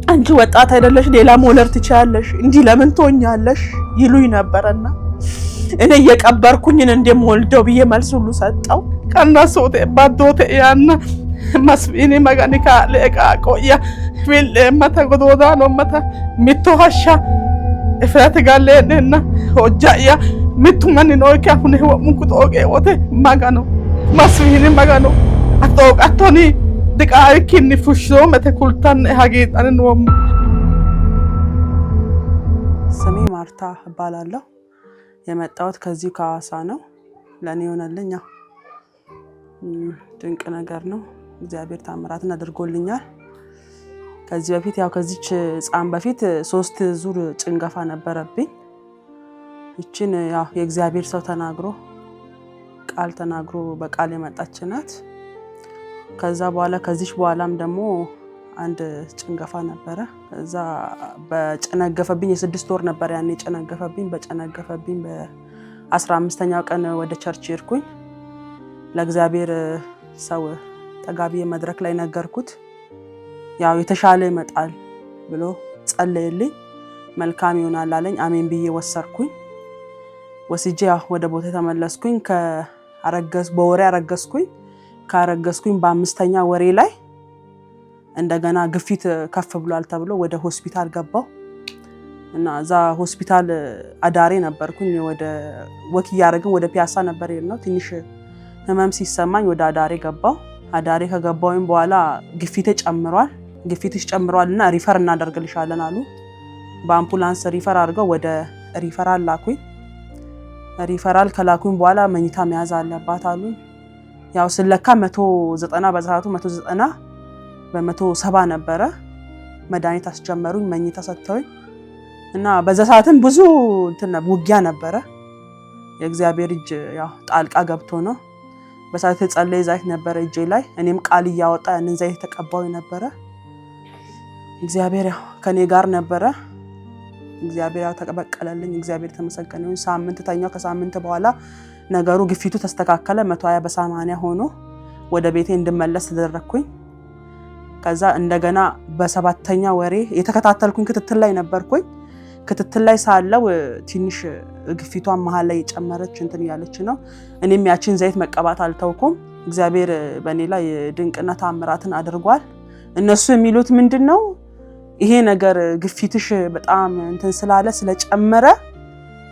አንቺ ወጣት አይደለሽ ሌላ መውለድ ትችያለሽ እንዲህ ለምን ትሆኛለሽ ይሉኝ ነበርና እኔ የቀበርኩኝን እንደምወልደው ብዬ መልስ ሁሉ ሰጠው ከናሶቴ ባዶቴ ያና መስቢኒ መጋኒካ ለቃ ቆያ ቢል መታ ጎዶዳ ነው መታ ሚቶሃሻ እፍራት ጋለና ሆጃያ ሚቱመን ነው ከሁን ህወሙን ቁጦቄ ወተ ማጋኖ መስቢኒ ማጋኖ አቶኒ ድቃይኪን ፍሽሮ መተኩልታን ሀጌጣን ነው። ስሜ ማርታ እባላለሁ። የመጣሁት ከዚህ ከሐዋሳ ነው። ለኔ ሆነልኝ ድንቅ ነገር ነው። እግዚአብሔር ታምራትን አድርጎልኛል። ከዚህ በፊት ከዚች ጻም በፊት 3 ዙር ጭንገፋ ነበረብኝ። እቺን የእግዚአብሔር ሰው ተናግሮ ቃል ተናግሮ በቃል የመጣች ናት። ከዛ በኋላ ከዚች በኋላም ደግሞ አንድ ጭንገፋ ነበረ። ከዛ በጨነገፈብኝ የ6 ወር ነበር ያኔ ጨነገፈብኝ። በጨነገፈብኝ በ15ኛው ቀን ወደ ቸርች ሄድኩኝ። ለእግዚአብሔር ሰው ተጋቢ መድረክ ላይ ነገርኩት። የተሻለ ይመጣል ብሎ ጸለየልኝ። መልካም ይሆናል አለኝ። አሜን ብዬ ወሰርኩኝ። ወስጄ ወደ ቦታ ተመለስኩኝ። በወሬ አረገዝኩኝ። ካረገዝኩኝ በ5ኛ ወሬ ላይ እንደገና ግፊት ከፍ ብሏል ተብሎ ወደ ሆስፒታል ገባው እና እዛ ሆስፒታል አዳሬ ነበርኩኝ። ወደ ወኪያ ያረግን ወደ ፒያሳ ነበር የነው። ትንሽ ህመም ሲሰማኝ ወደ አዳሬ ገባው። አዳሬ ከገባውኝ በኋላ ግፊትሽ ጨምሯልና ሪፈር እናደርግልሻለን አሉ። በአምቡላንስ ሪፈር አድርገው ወደ ሪፈራል ላኩኝ። ሪፈራል ከላኩኝ በኋላ መኝታ መያዝ አለባት አሉ። ስለካ 190 በዛቱ 190 በ170 ነበረ። መድኃኒት አስጀመሩኝ። መኝታ ሰጥተውኝ እና በዛ ሰዓትም ብዙ ውጊያ ነበረ። የእግዚአብሔር እጅ ጣልቃ ገብቶ ነው። በሰዓት ጸለይ ዘይት ነበረ እጄ ላይ። እኔም ቃል እያወጣ ያንን ዘይት ተቀባው ነበረ። እግዚአብሔር ከኔ ጋር ነበረ። እግዚአብሔር ተቀበቀለልኝ። እግዚአብሔር ተመሰገነ ይሁን። ሳምንት ተኛው። ከሳምንት በኋላ ነገሩ ግፊቱ ተስተካከለ። 120 በ80 ሆኖ ወደ ቤቴ እንድመለስ ተደረኩኝ። ከዛ እንደገና በ7ኛ ወሬ የተከታተልኩኝ ክትትል ላይ ነበርኩኝ። ክትትል ላይ ሳለው ትንሽ ግፊቷን መሃል ላይ ጨመረች ያለች ነው። እኔም ያቺን ዘይት መቀባት አልተውኩም። እግዚአብሔር በእኔ ላይ ድንቅና ታምራትን አድርጓል። እነሱ የሚሉት ምንድነው ይሄ ነገር ግፊትሽ በጣም ስላለ ስለጨመረ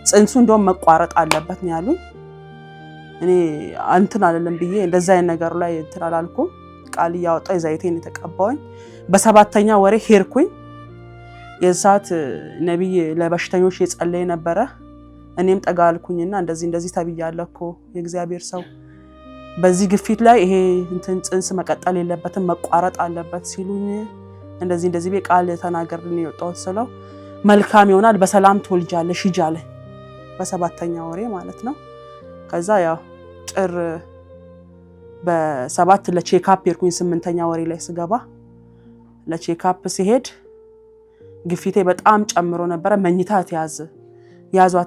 ጽንሱ እንደውም መቋረጥ አለበት ነው ያሉኝ። እኔ አይደለም ብዬ እንደዛ አይነት ነገር ላይ አላልኩም። ቃል እያወጣ ዘይቴን የተቀባውኝ በ7ኛ ወሬ ሄርኩኝ። የዛት ነብይ ለበሽተኞች የጸለየ ነበረ። እኔም ጠጋልኩኝና እንደዚህ ተብያለኩ የእግዚአብሔር ሰው በዚህ ግፊት ላይ ይሄ ጽንስ መቀጠል የለበትም መቋረጥ አለበት ሲሉኝ እንደዚህ በቃል ተናገርን የወጣሁት ስለው መልካም ይሆናል በሰላም ትወልጃለሽ ይጃለ በ7ኛ ወሬ ማለት ነው። ከዛ ጥር በ7 ለቼክአፕ ሄድኩኝ። 8ኛ ወሬ ላይ ስገባ ለቼክአፕ ሲሄድ ግፊቴ በጣም ጨምሮ ነበረ። መኝታ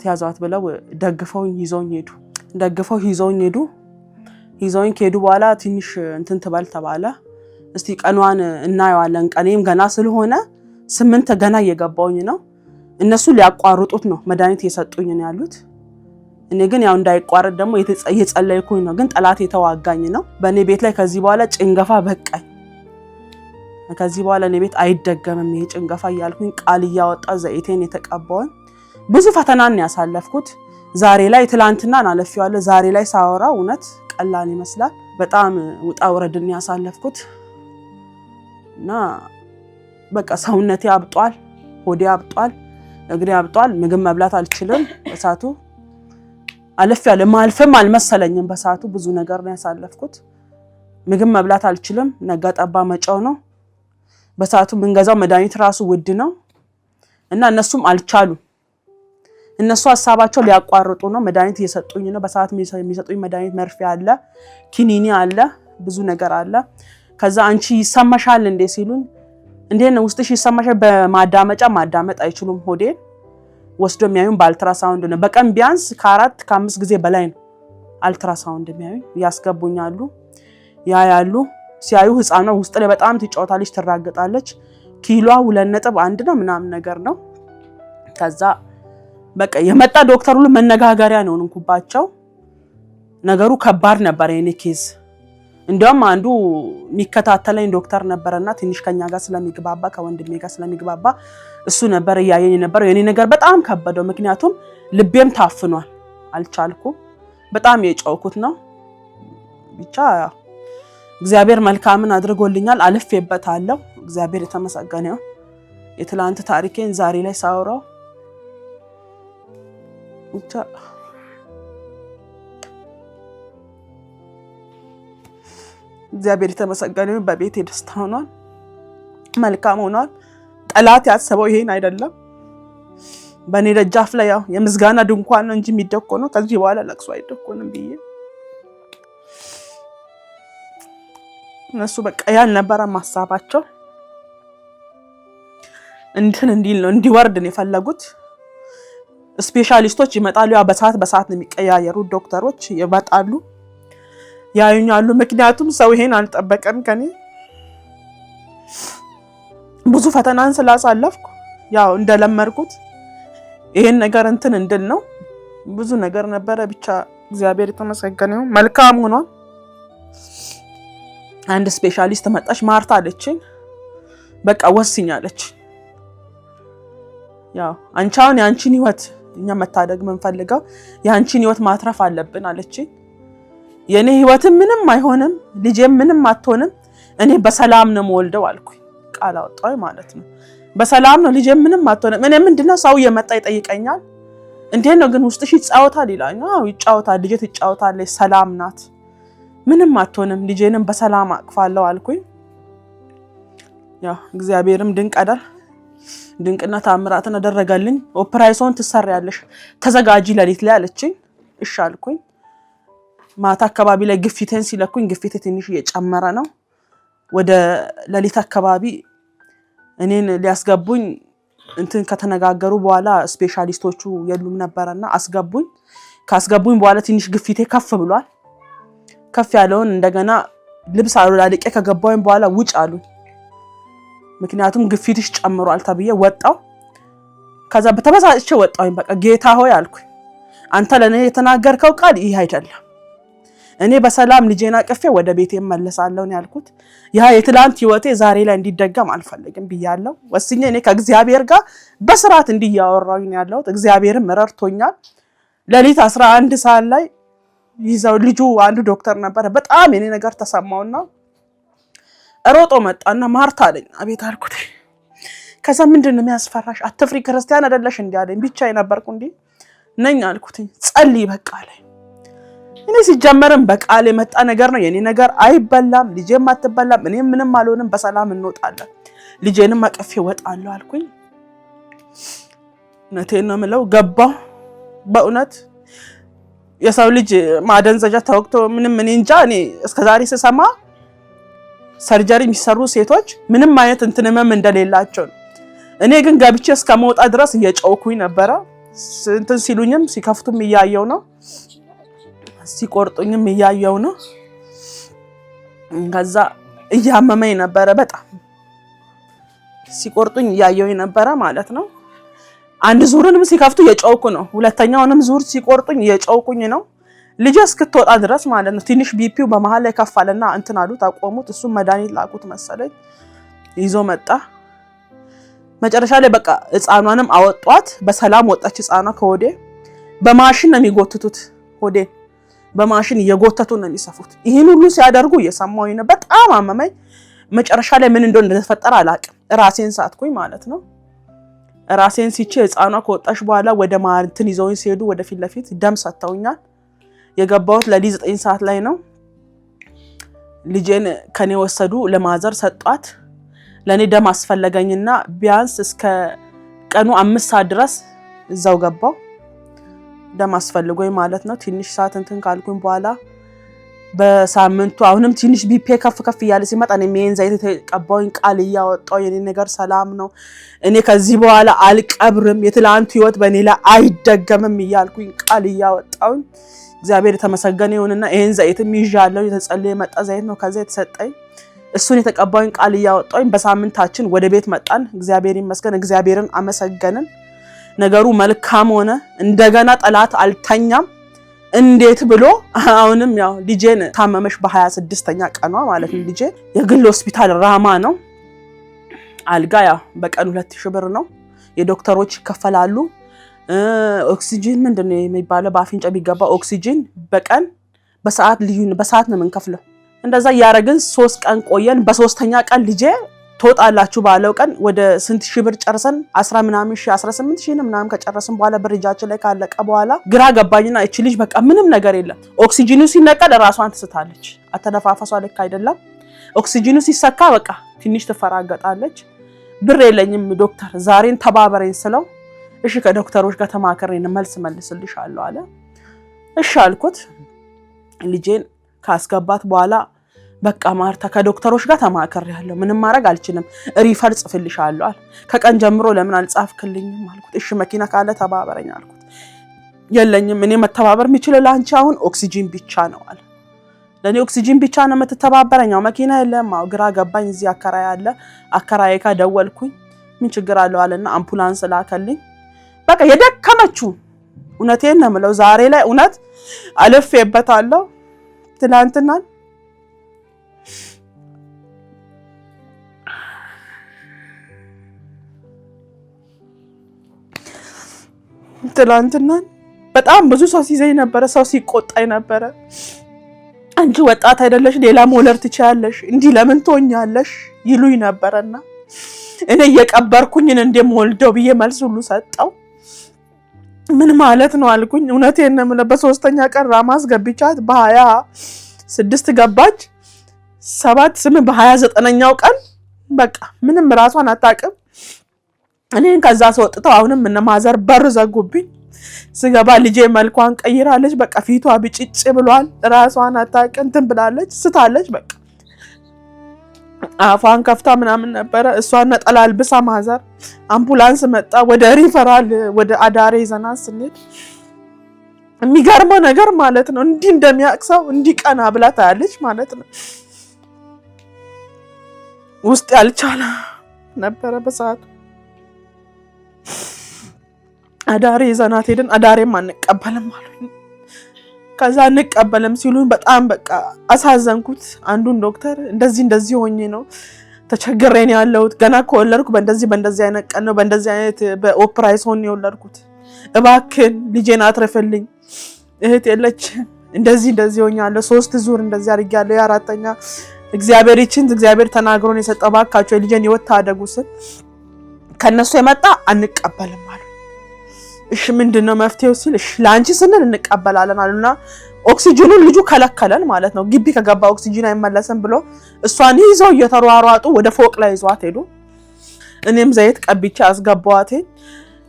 ያዟት ብለው ደግፈውኝ ይዘውኝ ሄዱ። በኋላ ትንሽ ትበል ተባለ። እስቲ ቀኗን እናየዋለን። ቀኔም ገና ስለሆነ 8 ገና እየገባውኝ ነው። እነሱ ሊያቋርጡት ነው መድኃኒት የሰጡኝ ነው ያሉት። እኔ ግን እንዳይቋረጥ ደግሞ እየጸለይኩኝ ነው። ግን ጠላት የተዋጋኝ ነው በእኔ ቤት ላይ። ከዚህ በኋላ ጭንገፋ በቃኝ። ከዚህ በኋላ እኔ ቤት አይደገምም ይሄ ጭንገፋ እያልኩኝ ቃል እያወጣ ዘይቴን የተቀባውኝ ብዙ ፈተናን ያሳለፍኩት። ዛሬ ላይ ትላንትናን አለፊዋለሁ። ዛሬ ላይ ሳወራ እውነት ቀላል ይመስላል። በጣም ውጣ ውረድን ያሳለፍኩት እና በቃ ሰውነቴ አብጧል፣ ሆዴ አብጧል፣ እግሬ አብጧል። ምግብ መብላት አልችልም። በሳቱ አለፊያለሁ። ማልፈም አልመሰለኝም። በሳቱ ብዙ ነገር ነው ያሳለፍኩት። ምግብ መብላት አልችልም። ነጋ ጠባ መጫው ነው። በሳቱ ምንገዛው መድኃኒት ራሱ ውድ ነው እና እነሱም አልቻሉ። እነሱ ሐሳባቸው ሊያቋርጡ ነው። መድኃኒት እየሰጡኝ ነው። በሰዓት የሚሰጡኝ መድኃኒት መርፌ አለ፣ ኪኒኒ አለ፣ ብዙ ነገር አለ። ከዛ አንቺ ይሰማሻል እንዴ ሲሉኝ እንዴት ነው ውስጥሽ ይሰማሻል? በማዳመጫ ማዳመጥ አይችሉም። ሆዴን ወስዶ የሚያዩን በአልትራሳውንድ ነው። በቀን ቢያንስ ከ4-5 ጊዜ በላይ ነው አልትራሳውንድ የሚያዩኝ። ያስገቡኛሉ፣ ያያሉ። ሲያዩ ህፃኗ ውስጥ ላይ በጣም ትጫወታለች፣ ትራገጣለች። ኪሎ 2.1 ነው ምናምን ነገር ነው። ከዛ በቃ የመጣ ዶክተር ሁሉ መነጋገሪያ ነው እንኩባቸው። ነገሩ ከባድ ነበር የኔ ኬዝ። እንዲያውም አንዱ የሚከታተለኝ ዶክተር ነበርና ትንሽ ከኛ ጋር ስለሚግባባ ከወንድሜ ጋር ስለሚግባባ እሱ ነበር ያየኝ ነበር። የኔ ነገር በጣም ከበደው፣ ምክንያቱም ልቤም ታፍኗል፣ አልቻልኩም። በጣም የጨውኩት ነው። ብቻ እግዚአብሔር መልካምን አድርጎልኛል፣ አልፌበታለሁ። እግዚአብሔር የተመሰገነ ይሁን። የትላንት ታሪኬን ዛሬ ላይ ሳወራው ብቻ እግዚአብሔር የተመሰገነ ይሁን። በቤቴ ደስታ ሆኗል፣ መልካም ሆኗል። ጠላት ያሰበው ይሄን አይደለም። በኔ ደጃፍ ላይ ያው የምስጋና ድንኳን ነው እንጂ የሚደኮነው ከዚህ በኋላ ለቅሶ አይደኮንም ብዬ እነሱ በቃ ያልነበረ ማሳባቸው እንዲል ነው እንዲወርድ ነው የፈለጉት። ስፔሻሊስቶች ይመጣሉ፣ ያው በሰዓት ነው የሚቀያየሩት ዶክተሮች ይመጣሉ፣ ያዩኛሉ። ምክንያቱም ሰው ይሄን አልጠበቀም ከኔ ብዙ ፈተናን ስላሳለፍኩ ያው እንደለመርኩት ይሄን ነገር እንድል ነው። ብዙ ነገር ነበረ። ብቻ እግዚአብሔር የተመሰገነ ይሁን፣ መልካም ሆኗል። አንድ ስፔሻሊስት መጣች፣ ማርታ አለችኝ። በቃ ወስኛለች። ያው አንቻውን ያንቺን ህይወት እኛ መታደግ መንፈልገው ያንቺን ህይወት ማትረፍ አለብን አለችኝ። የኔ ህይወት ምንም አይሆንም፣ ልጄም ምንም አትሆንም፣ እኔ በሰላም ነው የምወልደው አልኩኝ። ቃል አወጣሁ ማለት ነው። በሰላም ነው፣ ልጄም ምንም አትሆንም። እኔ ምንድነው ሰው የመጣ ይጠይቀኛል፣ እንዴት ነው ግን ውስጥሽ ይጫወታል ይላል። አዎ ይጫወታል፣ ልጄ ትጫወታለች፣ ሰላም ናት፣ ምንም አትሆንም፣ ልጄንም በሰላም አቅፋለሁ አልኩኝ። ያው እግዚአብሔርም ድንቅና ታምራትን አደረገልኝ። ኦፕራይሶን ትሰሪያለሽ ተዘጋጂ ለሊት ላይ አለችኝ። እሺ አልኩኝ። ማታ አካባቢ ላይ ግፊቴን ሲለኩኝ ግፊቴ ትንሽ እየጨመረ ነው። ወደ ለሊት አካባቢ እኔን ሊያስገቡኝ ከተነጋገሩ በኋላ ስፔሻሊስቶቹ የሉም ነበርና አስገቡኝ። ካስገቡኝ በኋላ ትንሽ ግፊቴ ከፍ ብሏል። ከፍ ያለውን እንደገና ልብስ አውላልቄ ከገባሁኝ በኋላ ውጭ አሉኝ። ምክንያቱም ግፊትሽ ጨምሯል ተብዬ ወጣው። ከዛ በተበሳጭቼ ወጣሁኝ። በቃ ጌታ ሆይ አልኩኝ፣ አንተ ለኔ የተናገርከው ቃል ይሄ አይደለም። እኔ በሰላም ልጄን አቅፌ ወደ ቤቴ እመለሳለሁ ነው ያልኩት። ያ የትላንት ህይወቴ ዛሬ ላይ እንዲደገም አልፈልግም ብያለሁ። ወስኜ እኔ ከእግዚአብሔር ጋር በስርዓት እንዲያወራኝ ነው ያለሁት። እግዚአብሔርም ረድቶኛል። ለሊት 11 ሰዓት ላይ ይዘው ልጁ አንዱ ዶክተር ነበር። በጣም የኔ ነገር ተሰማውና ሮጦ መጣና ማርታ አለኝ። አቤት አልኩት። ከዛ ምንድነው የሚያስፈራሽ? አትፍሪ፣ ክርስቲያን አይደለሽ እንዴ አለኝ። ብቻዬን ነበርኩ እንዴ ነኝ አልኩት። ጸልይ በቃ አለኝ። እኔ ሲጀመርም በቃል የመጣ ነገር ነው። የኔ ነገር አይበላም፣ ልጄም አትበላም፣ እኔም ምንም አልሆንም፣ በሰላም እንወጣለን፣ ልጄንም አቅፌ እወጣለሁ አልኩኝ። እውነቴን ነው የምለው። ገባሁ። በእውነት የሰው ልጅ ማደንዘጃ ተወቅቶ ምንም እኔ እንጃ። እኔ እስከዛሬ ስሰማ ሰርጀሪ የሚሰሩ ሴቶች ምንም አይነት ህመም እንደሌላቸው ነው። እኔ ግን ገብቼ እስከመውጣ ድረስ እየጨውኩኝ ነበረ። ሲሉኝም ሲከፍቱም እያየው ነው፣ ሲቆርጡኝም እያየው ነው። ከዛ እያመመኝ ነበረ፣ በጣም ሲቆርጡኝ እያየው ነበረ ማለት ነው። አንድ ዙርንም ሲከፍቱ እየጨውኩ ነው፣ ሁለተኛውንም ዙር ሲቆርጡኝ እየጨውኩኝ ነው። ልጅ እስክትወጣ ድረስ ማለት ነው። ትንሽ ቢፒው በመሃል ላይ ከፋለና አሉት፣ አቆሙት። እሱም መድኃኒት ላኩት መሰለኝ፣ ይዞ መጣ። መጨረሻ ላይ በቃ ህፃኗንም አወጧት፣ በሰላም ወጣች ህፃኗ ከሆዴ። በማሽን ነው የሚጎትቱት፣ ሆዴ በማሽን እየጎተቱ ነው የሚሰፉት። ይህን ሁሉ ሲያደርጉ እየሰማሁኝ ነው። በጣም አመመኝ። መጨረሻ ላይ ምን እንደተፈጠረ አላውቅም። ራሴን ሳትኩኝ ማለት ነው። ራሴን ሲቼ ህፃኗ ከወጣች በኋላ ወደ ማንትን ይዘውኝ ሲሄዱ ወደ ፊት ለፊት ደም ሰጥተውኛል። የገባሁት ለሊት 9 ሰዓት ላይ ነው። ልጄን ከኔ ወሰዱ፣ ለማዘር ሰጧት። ለኔ ደም አስፈለገኝና ቢያንስ እስከ ቀኑ 5 ሰዓት ድረስ እዛው ገባው። ደም አስፈልጎኝ ማለት ነው። ትንሽ ሰዓት ካልኩኝ በኋላ በሳምንቱ አሁንም ትንሽ ቢፒ ከፍ እያለ ሲመጣ እኔ ሜን ዘይት ተቀባውኝ፣ ቃል እያወጣው የኔ ነገር ሰላም ነው፣ እኔ ከዚህ በኋላ አልቀብርም፣ የትላንቱ ህይወት በኔ ላይ አይደገምም እያልኩኝ ቃል እያወጣውኝ እግዚአብሔር የተመሰገነ ይሁንና ይሄን ዘይትም ይዣለሁ። የተጸለየ መጣ ዘይት ነው ከዛ የተሰጠኝ። እሱን የተቀባዩን ቃል ያወጣውኝ በሳምንታችን ወደ ቤት መጣን። እግዚአብሔር ይመስገን፣ እግዚአብሔርን አመሰገንን። ነገሩ መልካም ሆነ። እንደገና ጠላት አልተኛም። እንዴት ብሎ አሁንም ያው ልጄን ታመመሽ በ26ኛ ቀኗ ማለት ነው። ልጄ የግል ሆስፒታል ራማ ነው። አልጋ ያው በቀን 2000 ብር ነው። የዶክተሮች ይከፈላሉ። ኦክሲጅን ምንድነው የሚባለው በአፍንጫ ቢገባ ኦክሲጅን በቀን በሰዓት ነው የምንከፍለው። እንደዛ ያረግን 3 ቀን ቆየን። በ3ኛ ቀን ልጄ ተወጣላችሁ ባለው ቀን ወደ ስንት ሺህ ብር ጨርሰን 10 ምናምን ሺህ 18 ሺህ ምናምን ከጨረስን በኋላ ብር እጃችን ላይ ካለቀ በኋላ ግራ ገባኝና እቺ ልጅ በቃ ምንም ነገር የለም። ኦክሲጅኑ ሲነቀል ራሷን ትስታለች። አተነፋፈሷ ልክ አይደለም። ኦክሲጅኑ ሲሰካ በቃ ትንሽ ትፈራገጣለች። ብር የለኝም ዶክተር ዛሬን ተባበረኝ ስለው እሺ ከዶክተሮች ጋር ተማከረኝ መልስ መልስልሻለሁ አለ። እሺ አልኩት። ልጄን ካስገባት በኋላ በቃ ማርታ ከዶክተሮች ጋር ተማከርያለሁ፣ ምንም ማድረግ አልችልም፣ ሪፈር ጽፍልሻለሁ አለ። ከቀን ጀምሮ ለምን አልጻፍክልኝም አልኩት። እሺ መኪና ካለ ተባበረኝ አልኩት። የለኝም እኔ መተባበር የሚችለው ላንቺ አሁን ኦክሲጂን ብቻ ነው አለ። ለኔ ኦክሲጂን ብቻ ነው የምትተባበረኝ? መኪና የለም። ግራ ገባኝ። እዚህ አከራይ አለ፣ አከራይ ካ ደወልኩኝ። ምን ችግር አለው አለና አምቡላንስ ላከልኝ። በቃ የደከመችው እውነቴን ነው የምለው ዛሬ ላይ እውነት አለፌበታለሁ። ትላንትና በጣም ብዙ ሰው ሲዘኝ ነበረ፣ ሰው ሲቆጣኝ ነበረ። አንቺ ወጣት አይደለሽ ሌላ መውለድ ትችያለሽ፣ እንዲህ ለምን ትሆኛለሽ ይሉኝ ነበርና እኔ የቀበርኩኝን እንደምወልደው ብዬ መልስ ሁሉ ሰጠው። ምን ማለት ነው አልኩኝ። እውነቴን ነው የምለው በ3ኛ ቀን ራማስ ገብቻት በ26 ገባች። 7 በ29ኛው ቀን በቃ ምንም ራሷን አታውቅም። እኔን ከዛ ሰውጥተው አሁንም እነ ማዘር በር ዘጉብኝ። ስገባ ልጄ መልኳን ቀይራለች። በቃ ፊቷ ብጭጭ ብሏል። ራሷን አታውቅም እንትን ብላለች፣ ስታለች። በቃ አፏን ከፍታ ምናምን ነበረ። እሷን ነጠላ አልብሳ ማዘር አምቡላንስ መጣ። ወደ ሪፈራል ወደ አዳሬ ይዘናት ስንሄድ የሚገርመው ነገር ማለት ነው እንዲህ እንደሚያቅሰው እንዲህ ቀና ብላ ታያለች ማለት ነው። ውስጥ ያልቻለ ነበረ በሰዓቱ። አዳሬ ይዘናት ሄድን። አዳሬም አንቀበልም አሉኝ። ከዛ አንቀበልም ሲሉኝ በጣም በቃ አሳዘንኩት። አንዱን ዶክተር እንደዚህ ሆኜ ነው ተቸግሬን ያለሁት፣ ገና ከወለድኩ በእንደዚህ አይነት ቀን ነው በእንደዚህ አይነት በኦፕራይሶን የወለድኩት፣ እባክን ልጄን አትረፈልኝ፣ እህት የለች እንደዚህ ሆኛለሁ፣ 3 ዙር እንደዚህ አድርጌያለሁ፣ የአራተኛ እግዚአብሔር ተናግሮን የሰጠው እባካችሁ የልጄን ህይወት ታደጉ ስል ከነሱ የመጣ አንቀበልም አሉ። እሺ ምንድነው መፍትሄው ሲል እሺ ላንቺ ስንል እንቀበላለን አሉና ኦክሲጅኑን ልጁ ከለከለን ማለት ነው። ግቢ ከገባ ኦክሲጅን አይመለስም ብሎ እሷን ይዘው እየተሯሯጡ ወደ ፎቅ ላይ ይዟት ሄዱ። እኔም ዘይት ቀብቼ አስገባዋት።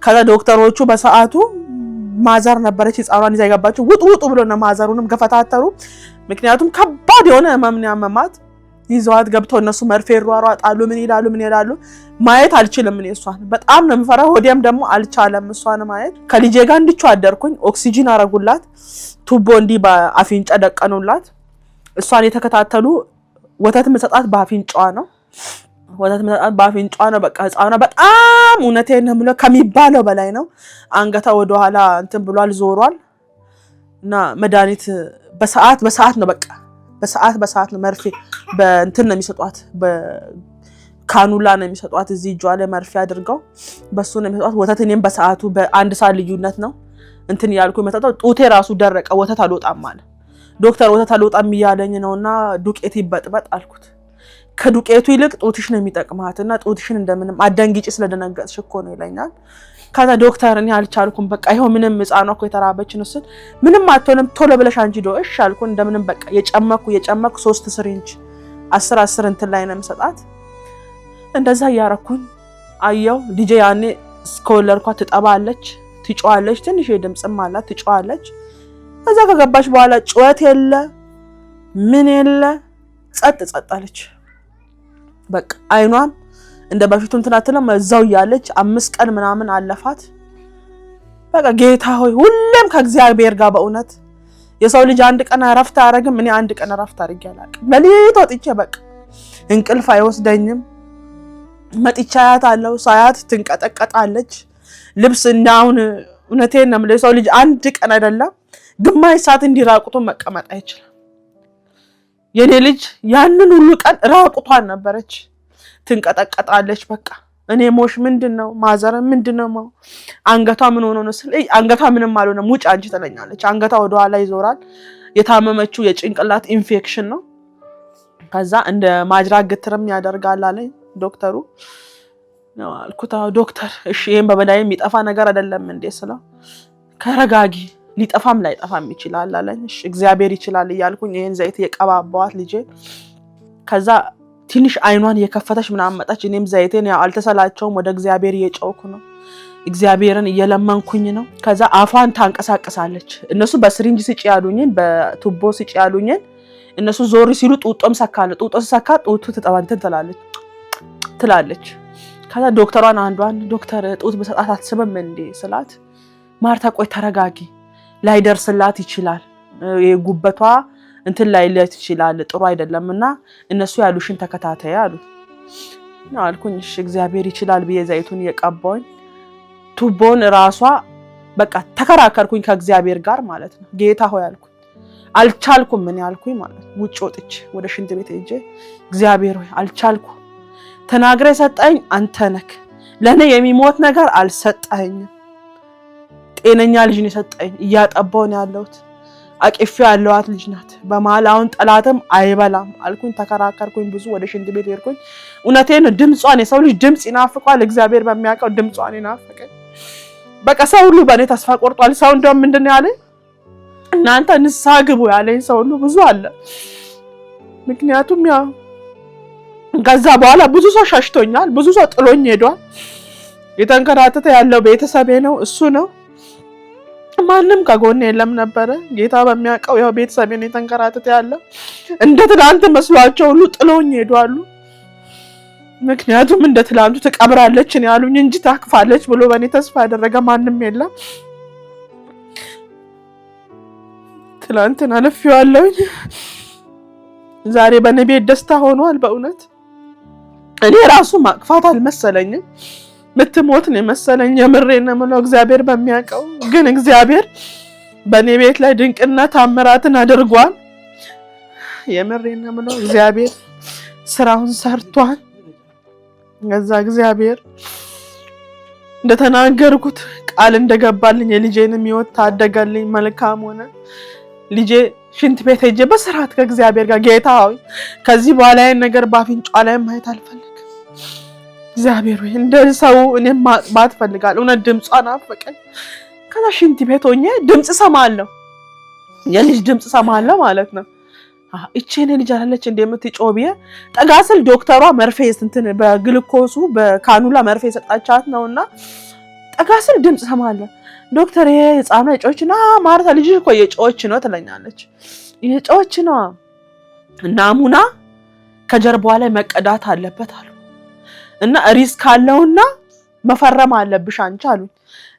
ከዛ ዶክተሮቹ በሰዓቱ ማዘር ነበረች ህፃኗን ይዛ የገባችው። ውጡ ብሎ ነው ማዘሩንም ገፈታተሩ። ምክንያቱም ከባድ የሆነ ህመም ያመማት። ይዘዋት ገብተው እነሱ መርፌ ይሯሯጣሉ። ምን ይላሉ ማየት አልችልም። እኔ እሷን በጣም ነው የምፈራው። ሆዴም ደግሞ አልቻለም እሷን ማየት። ከልጄ ጋር እንድቹ አደርኩኝ። ኦክሲጅን አረጉላት፣ ቱቦ እንዲህ በአፍንጫ ደቀኑላት። እሷን የተከታተሉ ወተት መሰጣት በአፍንጫዋ ነው። በቃ ህፃኗ በጣም እውነቴን ነው የምለው ከሚባለው በላይ ነው። አንገቷ ወደኋላ እንትን ብሏል፣ ዞሯል። እና መድኃኒት በሰዓት ነው በቃ በሰዓት ነው መርፌ በእንትን ነው የሚሰጧት፣ በካኑላ ነው የሚሰጧት። እዚህ እጇ ላይ መርፌ አድርገው በሱ ነው የሚሰጧት። ወተት እኔም በሰዓቱ በ1 ሰዓት ልዩነት ነው እንትን ያልኩኝ መጣጣው። ጡቴ ራሱ ደረቀ። ወተት አልወጣም ማለት ዶክተር ወተት አልወጣም እያለኝ ነውና ዱቄት ይበጥበጥ አልኩት። ከዱቄቱ ይልቅ ጡትሽ ነው የሚጠቅማትና ጡትሽን እንደምንም አደንግጪ ስለደነገጥሽ እኮ ነው ይለኛል። ከዛ ዶክተር እኔ አልቻልኩም በቃ ይሄው ምንም ህፃኗ እኮ የተራበች ነው ስል ምንም አትሆንም ቶሎ ብለሽ አንቺ እሺ አልኩ። እንደምንም በቃ የጨመኩ 3 ስሪንጅ 10 እንትን ላይ ነው የምሰጣት። እንደዛ ያረኩኝ አየው። ልጄ ያኔ ስኮለርኳ ትጠባለች፣ ትጮዋለች፣ ትንሽ የድምጽም አላት ትጮዋለች። ከዛ ከገባች በኋላ ጩኸት የለ ምን የለ ጸጥ አለች። በቃ አይኗም እንደ በፊቱ እንትን አትልም። እዛው ያለች 5 ቀን ምናምን አለፋት። በቃ ጌታ ሆይ ሁሌም ከእግዚአብሔር ጋር በእውነት የሰው ልጅ አንድ ቀን እረፍት አያረግም። እኔ አንድ ቀን እረፍት አድርጌ አላውቅም። ለሊት ወጥቼ በቃ እንቅልፍ አይወስደኝም። መጥቻያት አለው ሳያት ትንቀጠቀጣለች። ልብስ እንዳውን እውነቴን ነው የምልህ ሰው ልጅ አንድ ቀን አይደለም ግማሽ ሰዓት እንዲራቁቱ መቀመጥ አይችልም። የኔ ልጅ ያንን ሁሉ ቀን ራቁቷን ነበረች። ትንቀጠቀጣለች። በቃ እኔ ሞሽ ምንድነው ማዘር ምንድነው አንገቷ ምን ሆኖ ነው ስለ አንገቷ ምንም አልሆነም ውጭ አንቺ ትለኛለች። አንገቷ ወደ ኋላ ይዞራል። የታመመችው የጭንቅላት ኢንፌክሽን ነው። ከዛ እንደ ማጅራት ግትርም ያደርጋል አለኝ ዶክተሩ። ነው አልኩት ዶክተር እሺ ይሄን በመድኃኒት የሚጠፋ ነገር አይደለም እንዴ ስለው ከረጋጊ ሊጠፋም ላይጠፋም ይችላል አለኝ። እሺ እግዚአብሔር ይችላል እያልኩኝ ይሄን ዘይት የቀባባዋት ልጄ ከዛ ትንሽ አይኗን የከፈተች ምናምን መጣች። እኔም ዘይቴን ያው አልተሰላቸውም ወደ እግዚአብሔር እየጨውኩ ነው። እግዚአብሔርን እየለመንኩኝ ነው። ከዛ አፏን ታንቀሳቀሳለች። እነሱ በስሪንጅ ስጪ ያሉኝን በቱቦ ስጪ ያሉኝን እነሱ ዞር ሲሉ ጡጦም ሰካለ ጡጦ ሰካ ጡቱ ተጠባንተን ትላለች። ከዛ ዶክተሯን አንዷን ዶክተር ጡት በሰጣት አትስብም እንዴ ስላት ማርታ ቆይ ተረጋጊ ላይደርስላት ይችላል የጉበቷ እንትን ላይ ለት ይችላል ጥሩ አይደለምና እነሱ ያሉሽን ተከታታይ አሉ ነው አልኩኝ። እሺ እግዚአብሔር ይችላል ብዬ ዘይቱን የቀባውኝ ቱቦን ራሷ በቃ ተከራከርኩኝ ከእግዚአብሔር ጋር ማለት ነው። ጌታ ሆይ አልኩኝ አልቻልኩም ምን ያልኩኝ ማለት ውጭ ወጥቼ ወደ ሽንት ቤት ሄጄ እግዚአብሔር ሆይ አልቻልኩም ተናግረ ሰጣኝ አንተ ነክ ለኔ የሚሞት ነገር አልሰጣኝም ጤነኛ ልጅ ነው ሰጣኝ እያጠባው ነው ያለሁት አቅፌ ያለዋት ልጅ ናት በመሃል አሁን ጠላትም አይበላም አልኩኝ ተከራከርኩኝ ብዙ ወደ ሽንት ቤት ሄድኩኝ። እውነቴን ድምጿን የሰው ልጅ ድምጽ ይናፍቃል እግዚአብሔር በሚያውቀው ድምጿን ይናፍቀኝ በቃ ሰው ሁሉ በእኔ ተስፋ ቆርጧል። ሰው እንደውም ምንድነው ያለኝ እናንተ ንስሐ ግቡ ያለኝ ሰው ሁሉ ብዙ አለ። ምክንያቱም ያው ከዛ በኋላ ብዙ ሰው ሸሽቶኛል ብዙ ሰው ጥሎኝ ሄዷል። የተንከራተተ ያለው ቤተሰቤ ነው እሱ ነው ማንም ከጎኔ የለም ነበር። ጌታ በሚያውቀው ያው ቤተሰቤን የተንከራተተ ያለው እንደ ትላንት መስሏቸው ሁሉ ጥሎኝ ሄዷል። ምክንያቱም እንደ ትላንቱ ተቀብራለች ነው ያሉኝ እንጂ ታክፋለች ብሎ በእኔ ተስፋ ያደረገ ማንም የለም። ትላንትን አልፌዋለሁ። ዛሬ በእኔ ቤት ደስታ ሆኗል። በእውነት እኔ ራሱ ማቅፋት አልመሰለኝም ምትሞት ነው መሰለኝ። የምሬን ነው የምለው እግዚአብሔር በሚያውቀው ግን እግዚአብሔር በእኔ ቤት ላይ ድንቅና ታምራትን አድርጓል። የምሬን ነው የምለው እግዚአብሔር ስራውን ሰርቷል። ከዛ እግዚአብሔር እንደተናገርኩት ቃል እንደገባልኝ የልጄንም ሕይወት ታደገልኝ። መልካም ሆነ። ልጄ ሽንት ቤት ሄጄ በስርዓት ከእግዚአብሔር ጋር ጌታ ሆይ ከዚህ በኋላ ያን ነገር ባፍንጫ ላይ ማየት አልፈልግም እግዚአብሔር ሆይ እንደ ሰው እኔም ማጥፋት ፈልጋለሁ። እውነት ድምጿን አፈቀኝ። ከዛ ሽንት ቤት ሆኜ ድምጽ ሰማለሁ የልጅ ድምጽ ሰማለሁ ማለት ነው። እቺ እኔ ልጅ አለች እንደምትጮብየ ጠጋስል ዶክተሯ መርፌ እንትን በግሉኮሱ በካኑላ መርፌ ሰጣቻት ነውና ጠጋስል ድምጽ ሰማለሁ። ዶክተር የህፃኗ የጮችና ማርታ ልጅ እኮ የጮች ነው ትለኛለች። የጮች ነው ናሙና ከጀርባዋ ላይ መቀዳት አለበት አሉ እና ሪስክ አለውና መፈረም አለብሽ አንቺ አሉ።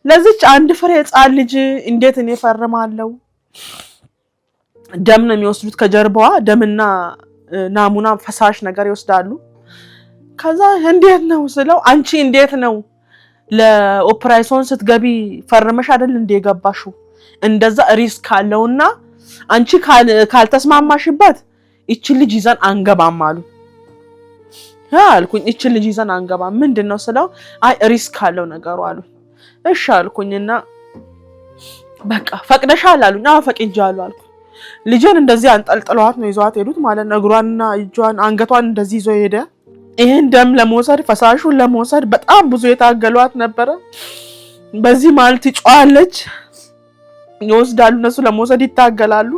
ለዚች አንድ ፍሬ ህፃን ልጅ እንዴት እኔ ፈርማለሁ? ደም ነው የሚወስዱት ከጀርባዋ ደምና ናሙና ፈሳሽ ነገር ይወስዳሉ። ከዛ እንዴት ነው ስለው አንቺ እንዴት ነው ለኦፕሬሽን ስትገቢ ፈርመሽ አይደል እንደ ገባሽው እንደዛ ሪስክ አለውና አንቺ ካልተስማማሽበት እቺ ልጅ ይዘን አንገባም አሉ። አልኩኝ እቺ ልጅ ይዘን አንገባም ምንድነው ስለው አይ ሪስክ አለው ነገሩ አሉ። እሺ አልኩኝና በቃ ፈቅደሻል አሉኝ። አዎ ፈቅጃለሁ አልኩ። ልጅን እንደዚህ አንጠልጥለዋት ነው ይዟት ሄዱት ማለት ነው። እግሯንና እጇን አንገቷን እንደዚህ ይዞ ሄደ። ይሄን ደም ለመውሰድ ፈሳሹን ለመውሰድ በጣም ብዙ የታገሏት ነበረ። በዚህ ማለት ይጫዋለች ይወስዳሉ እነሱ ለመውሰድ ይታገላሉ።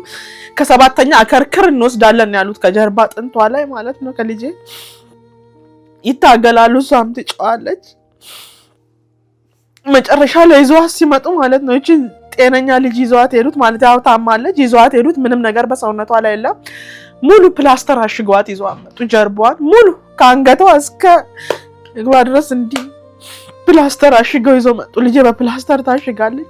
ከሰባተኛ አከርክር እንወስዳለን ያሉት ከጀርባ ጥንቷ ላይ ማለት ነው ከልጄ ይታገላሉ። እሷም ትጫዋለች። መጨረሻ ላይ ይዟት ሲመጡ ማለት ነው እቺ ጤነኛ ልጅ ይዟት ሄዱት ማለት ያው ታማለች ይዟት ሄዱት። ምንም ነገር በሰውነቷ ላይ የለም። ሙሉ ፕላስተር አሽገዋት ይዟት መጡ። ጀርባዋን ሙሉ ከአንገቷ እስከ እግሯ ድረስ እንዲህ ፕላስተር አሽገው ይዘው መጡ። ልጄ በፕላስተር ታሽጋለች።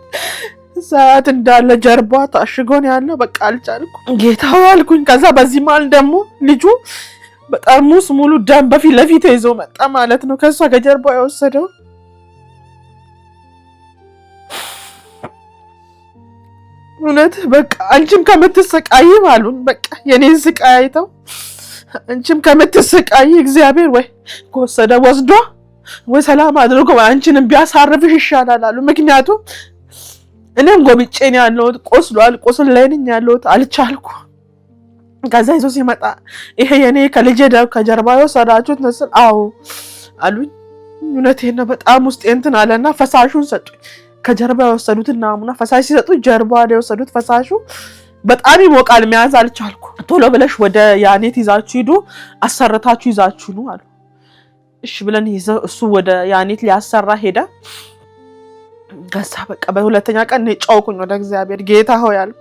ሰዓት እንዳለ ጀርባዋ ታሽጎ ነው ያለው። በቃ አልቻልኩም ጌታው አልኩኝ። ከዛ በዚህ ማል ደግሞ ልጁ በጠርሙስ ሙሉ ደም በፊት ለፊት ይዞ መጣ ማለት ነው። ከሷ ከጀርባ የወሰደው እውነት በቃ አንቺም ከምትሰቃይ አሉን። በቃ የኔን ስቃይ አይተው አንቺም ከምትሰቃይ እግዚአብሔር ወይ ከወሰደ ወስዶ ወይ ሰላም አድርጎ አንቺንም ቢያሳርፍሽ ይሻላል አሉ። ምክንያቱም እኔም ጎብጬን ያለሁት ቆስሏል፣ ቁስል ላይ ነኝ ያለሁት አልቻልኩ። ከዛ ይዞ ሲመጣ ይሄ የኔ ከልጄ ደም ከጀርባ የወሰዳችሁት መስል አዎ አሉኝ። እውነቴን ነው። በጣም ውስጥ እንትን አለና ፈሳሹን ሰጡኝ። ከጀርባ የወሰዱትን ናሙና ፈሳሽ ሲሰጡ ጀርባ ላይ የወሰዱት ፈሳሹ በጣም ይሞቃል፣ መያዝ አልቻልኩ። ቶሎ ብለሽ ወደ ያኔት ይዛችሁ ሂዱ፣ አሰርታችሁ ይዛችሁ ነው አሉ። እሺ ብለን እሱ ወደ ያኔት ሊያሰራ ሄደ። ከዛ በቃ በሁለተኛ ቀን እኔ ጫውኩኝ ወደ እግዚአብሔር፣ ጌታ ሆይ አልኩ፣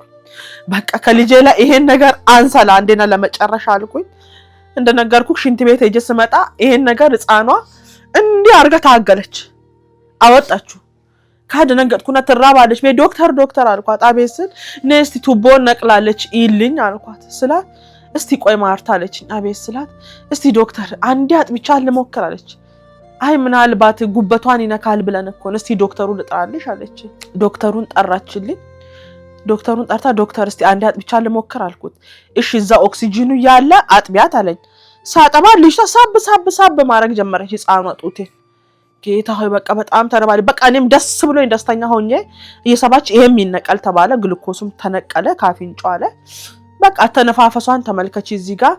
በቃ ከልጄ ላይ ይሄን ነገር አንሳላ አንዴና ለመጨረሻ አልኩኝ። እንደነገርኩ ሽንት ቤት ሄጄ ስመጣ ይሄን ነገር ህፃኗ እንዲህ አርጋ ታገለች፣ አወጣችሁ። ካደነገጥኩና ትራባለች። ዶክተር አልኳት። አቤት ስል ነስቲ ቱቦን ነቅላለች ይልኝ አልኳት። ስላት እስቲ ቆይ ማርታ አለችኝ። አቤት ስላት እስቲ ዶክተር አንዴ አጥብቻ ልሞክር አለች። አይ ምናልባት ጉበቷን ይነካል ብለን እኮ ነው፣ እስቲ ዶክተሩን ልጥራልሽ አለች። ዶክተሩን ጠራችልኝ። ዶክተሩን ጠርታ ዶክተር እስቲ አንዴ አጥብቻ ልሞክር አልኩት። እሺ እዛ ኦክሲጂኑ ያለ አጥቢያት አለኝ። ሳጠባ ልጅቷ ሳብ ማድረግ ጀመረች ህፃኗ ጡቴ። ጌታ ሆይ በቃ በጣም ተረባለ። በቃ እኔም ደስ ብሎኝ ደስተኛ ሆኜ እየሰባች ይሄም ይነቀል ተባለ። ግሉኮሱም ተነቀለ ካፊንጫው አለ። በቃ ተነፋፈሷን ተመልከቺ፣ እዚህ ጋር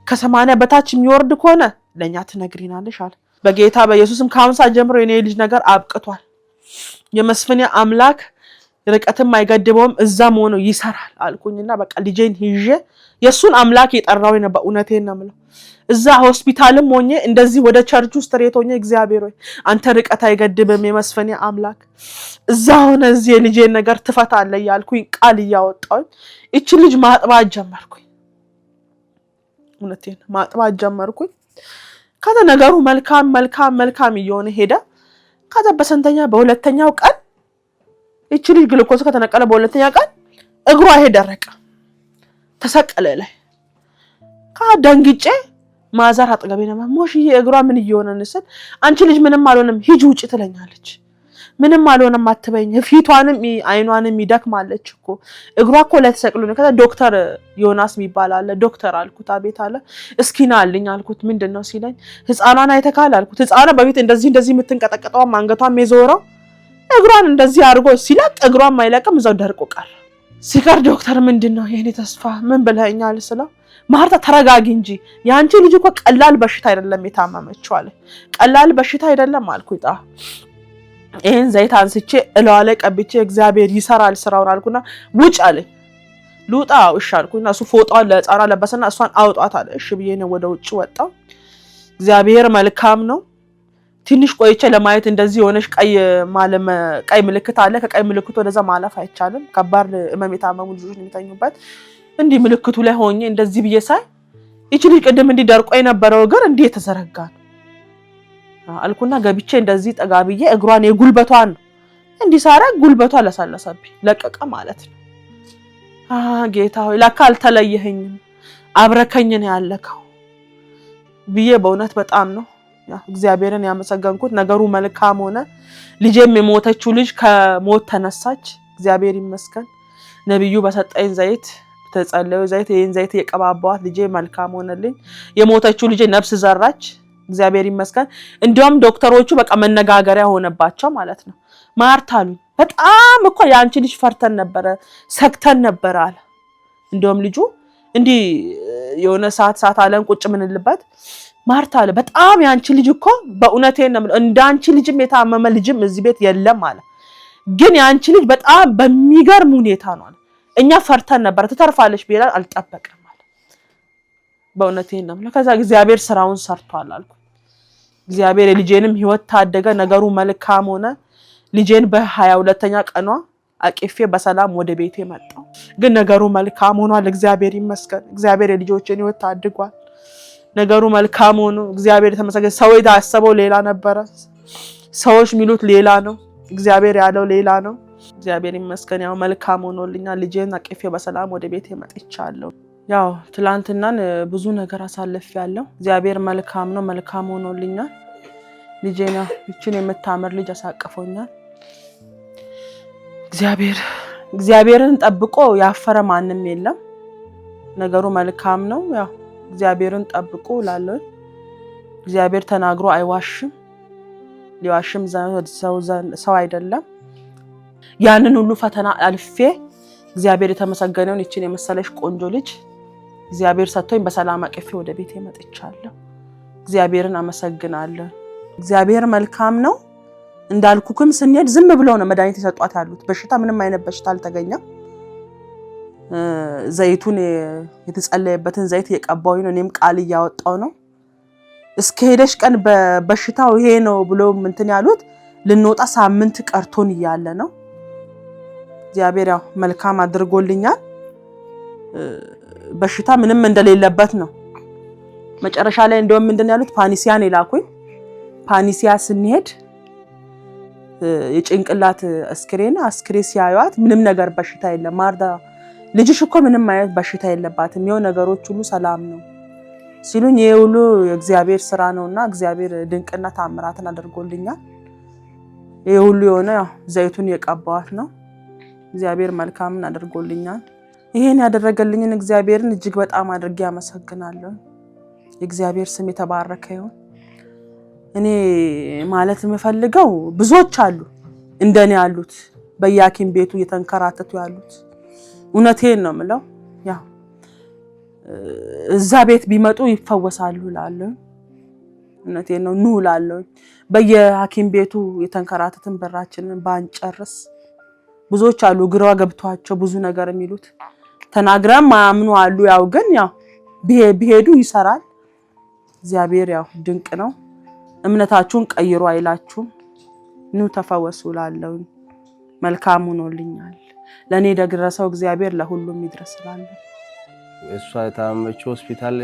ከ80 በታች የሚወርድ ከሆነ ለኛ ትነግሪናለሽ አለ። በጌታ በኢየሱስም ከ50 ጀምሮ የኔ ልጅ ነገር አብቅቷል። የመስፍኔ አምላክ ርቀትም አይገድበውም፣ እዛም ሆኖ ይሰራል አልኩኝና በቃ ልጄን ይዤ የሱን አምላክ የጠራው ነው። በእውነቴን ነው የምለው። እዛ ሆስፒታልም ሆኜ እንደዚህ ወደ ቸርች ውስጥ ሬት ሆኜ እግዚአብሔር ሆይ አንተ ርቀት አይገድብም፣ የመስፍኔ አምላክ እዛ ሆነ እዚህ የልጄን ነገር ትፈታለህ እያልኩኝ ቃል እያወጣሁኝ እቺ ልጅ ማጥባት ጀመርኩኝ። እውነቴን ማጥባት ጀመርኩኝ። ከዛ ነገሩ መልካም እየሆነ ሄደ። ከዛ በሁለተኛው ቀን እቺ ልጅ ግሉኮስ ከተነቀለ በሁለተኛ ቀን እግሯ ይሄ ደረቀ፣ ተሰቀለ ላይ ካደንግጬ ማዘር አጠገቤ ነው። ሞሽዬ እግሯ ምን እየሆነ ንስል አንቺ ልጅ ምንም አልሆነም ሂጂ ውጪ ትለኛለች። ምንም አልሆነም አትበኝ፣ ፊቷንም አይኗንም ይደክማለች እኮ እግሯ እኮ ላይ ተሰቅሎ ነው። ከዛ ዶክተር ዮናስ የሚባል አለ። ዶክተር አልኩት። አቤት አለ። እስኪና አለኝ አልኩት። ምንድነው ሲለኝ ህፃኗን አይተካል አልኩት። ህፃኗ በፊት እንደዚህ የምትንቀጠቀጠው አንገቷም የዞረው እግሯን እንደዚህ አድርጎ ሲለቅ እግሯን ማይለቅም እዛው ደርቆ ቀረ። ሲቀር ዶክተር ምንድነው የኔ ተስፋ ምን ብለኛል ስለው ማርታ ተረጋጊ እንጂ ያንቺ ልጅ እኮ ቀላል በሽታ አይደለም የታመመችው አለ። ቀላል በሽታ አይደለም አልኩት። ይሄን ዘይት አንስቼ እላዋ ላይ ቀብቼ እግዚአብሔር ይሰራል ስራውን አልኩና ውጭ አለ። ሉጣ እሺ አልኩና እሱ ፎጣውን ለጻራ ለበሰና እሷን አውጣት አለ። እሺ ብዬ ነው ወደ ውጭ ወጣው። እግዚአብሔር መልካም ነው። ትንሽ ቆይቼ ለማየት እንደዚህ ሆነሽ ቀይ ምልክት አለ። ከቀይ ምልክቱ ወደዛ ማለፍ አይቻልም። ከባድ ህመም የታመሙ ልጆች የሚተኙበት እንዲህ ምልክቱ ላይ ሆኜ እንደዚህ ብዬ ሳይ እቺ ልጅ ቅድም እንዲህ ደርቆ የነበረው እግር እንዲህ የተዘረጋ አልኩና ገብቼ እንደዚህ ጠጋ ብዬ እግሯን የጉልበቷን እንዲህ ሳራ ጉልበቷ ለሳለሰብኝ ለቀቀ ማለት ነው። ጌታ ሆይ ለካ አልተለየኸኝም አብረከኝ ነው ያለከው ብዬ በእውነት በጣም ነው እግዚአብሔርን ያመሰገንኩት። ነገሩ መልካም ሆነ። ልጄም የሞተችው ልጅ ከሞት ተነሳች። እግዚአብሔር ይመስገን። ነብዩ በሰጠኝ ዘይት ተጸለዩ ዘይት ይሄን ዘይት የቀባባዋት ልጄ መልካም ሆነልኝ። የሞተችው ልጄ ነፍስ ዘራች። እግዚአብሔር ይመስገን። እንዲያውም ዶክተሮቹ በቃ መነጋገሪያ ሆነባቸው ማለት ነው። ማርታ አሉኝ በጣም እኮ ያንቺ ልጅ ፈርተን ነበረ ሰክተን ነበረ አለ። እንዲያውም ልጁ እንዲህ የሆነ ሰዓት አለን ቁጭ ምንልበት ማርታ አለ በጣም ያንቺ ልጅ እኮ በእውነቴን ነው እንዳንቺ ልጅም የታመመ ልጅም እዚህ ቤት የለም አለ። ግን ያንቺ ልጅ በጣም በሚገርም ሁኔታ ነው አለ። እኛ ፈርተን ነበር ትተርፋለች ቢላል አልጠበቅም አለ። በእውነቴን ነው። ከዛ እግዚአብሔር ስራውን ሰርቷል አልኩ። እግዚአብሔር የልጄንም ህይወት ታደገ። ነገሩ መልካም ሆነ። ልጄን በ22ኛ ቀኗ አቅፌ በሰላም ወደ ቤቴ መጣሁ። ግን ነገሩ መልካም ሆኗል። እግዚአብሔር ይመስገን። እግዚአብሔር የልጆችን ህይወት ታድጓል። ነገሩ መልካም ሆኖ እግዚአብሔር የተመሰገነ። ሰው ያሰበው ሌላ ነበረ፣ ሰዎች ሚሉት ሌላ ነው፣ እግዚአብሔር ያለው ሌላ ነው። እግዚአብሔር ይመስገን። ያው መልካም ሆኖልኛል። ልጄን አቅፌ በሰላም ወደ ቤቴ መጥቻለሁ። ያው ትላንትናን ብዙ ነገር አሳልፌያለሁ። እግዚአብሔር መልካም ነው፣ መልካም ሆኖልኛል። ልጄና እቺን የምታምር ልጅ አሳቅፎኛል። እግዚአብሔርን ጠብቆ ያፈረ ማንም የለም። ነገሩ መልካም ነው። ያው እግዚአብሔርን ጠብቆ ላለው እግዚአብሔር ተናግሮ አይዋሽም። ሊዋሽም ሰው አይደለም። ያንን ሁሉ ፈተና አልፌ እግዚአብሔር የተመሰገነውን እቺን የመሰለሽ ቆንጆ ልጅ እግዚአብሔር ሰጥቶኝ በሰላም አቅፌ ወደ ቤቴ መጥቻለሁ። እግዚአብሔርን አመሰግናለሁ። እግዚአብሔር መልካም ነው። እንዳልኩክም ስንሄድ ዝም ብለው ነው መድኃኒት የሰጧት ያሉት። በሽታ ምንም አይነት በሽታ አልተገኘም። ዘይቱን የተጸለየበትን ዘይት የቀባው ነው። እኔም ቃል እያወጣው ነው። እስከ ሄደሽ ቀን በሽታው ይሄ ነው ብሎ እንትን ያሉት ልንወጣ ሳምንት ቀርቶን እያለ ነው። እግዚአብሔር ያው መልካም አድርጎልኛል። በሽታ ምንም እንደሌለበት ነው። መጨረሻ ላይ እንደውም ምንድን ያሉት ፓኒሲያን የላኩኝ። ፓኒሲያ ስንሄድ የጭንቅላት አስክሬን ሲያዩት ምንም ነገር በሽታ የለም። ማርዳ ልጅሽ እኮ ምንም አይነት በሽታ የለባትም፣ ይኸው ነገሮች ሁሉ ሰላም ነው ሲሉኝ ይሄ ሁሉ የእግዚአብሔር ስራ ነውና እግዚአብሔር ድንቅና ታምራትን አድርጎልኛል። ይሄ ሁሉ የሆነ ያው ዘይቱን የቀባዋት ነው። እግዚአብሔር መልካምን አድርጎልኛል። ይሄን ያደረገልኝን እግዚአብሔርን እጅግ በጣም አድርጌ አመሰግናለሁ። የእግዚአብሔር ስም የተባረከ ይሁን። እኔ ማለት የምፈልገው ብዙዎች አሉ እንደኔ ያሉት በየሐኪም ቤቱ እየተንከራተቱ ያሉት። እውነቴን ነው የምለው። ያው እዛ ቤት ቢመጡ ይፈወሳሉ እላለሁ። እውነቴን ነው ኑ እላለሁ። በየሐኪም ቤቱ የተንከራተትን በራችንን ባንጨርስ ብዙዎች አሉ ግራ ገብቷቸው ብዙ ነገር የሚሉት ተናግረም ማያምኑ አሉ። ያው ግን ያው ቢሄዱ ይሰራል። እግዚአብሔር ያው ድንቅ ነው። እምነታችሁን ቀይሩ አይላችሁም። ኑ ተፈወሱ እላለሁ። መልካም ሆኖልኛል። ለኔ ደግረሰው እግዚአብሔር ለሁሉም ይድረስላል። እሷ የታመመችው ሆስፒታል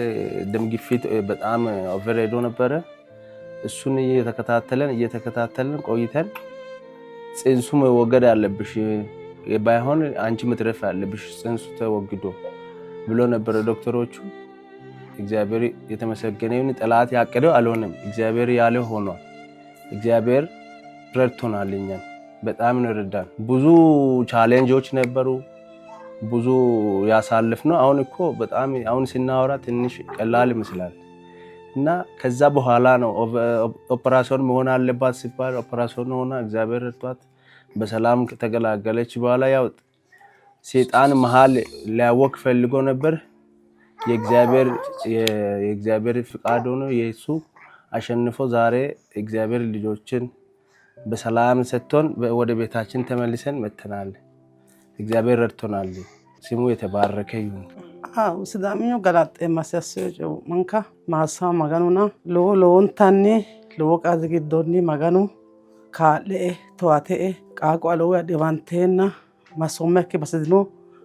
ደም ግፊት በጣም ኦቨርሄዶ ነበረ። እሱን እየተከታተልን ቆይተን ጽንሱ መወገድ አለብሽ ባይሆን አንቺ መትረፍ አለብሽ ጽንሱ ተወግዶ ብሎ ነበር ዶክተሮቹ። እግዚአብሔር የተመሰገነ ይሁን። ጠላት ያቀደው አልሆነም፣ እግዚአብሔር ያለው ሆኗል። እግዚአብሔር ረድቶናል። እኛን በጣም እንረዳን። ብዙ ቻሌንጆች ነበሩ፣ ብዙ ያሳልፍነው። አሁን እኮ በጣም አሁን ስናወራ ትንሽ ቀላል ይመስላል እና ከዛ በኋላ ነው ኦፕራሽን መሆን አለባት ሲባል ኦፕራሽን ሆና እግዚአብሔር ረድቷት በሰላም ተገላገለች። በኋላ ያው ሰይጣን መሃል ሊያወክ ፈልጎ ነበር። የእግዚአብሔር ፍቃድ ሆኖ ኢየሱ አሸንፎ ዛሬ እግዚአብሔር ልጆችን በሰላም ሰጥቶን ወደ ቤታችን ተመልሰን መተናል። እግዚአብሔር ረድቶናል። ስሙ የተባረከ ይሁን። ሲዳምኞ ገላጤ ማሰሰጆ መንካ ማሳ መጋኑና ሎንታኔ ሎቃዝ ጊዶኒ መጋኑ ካለ ተዋቴ ቃቋ ሎ ያዲባንቴና ማሶመክ በስድኖ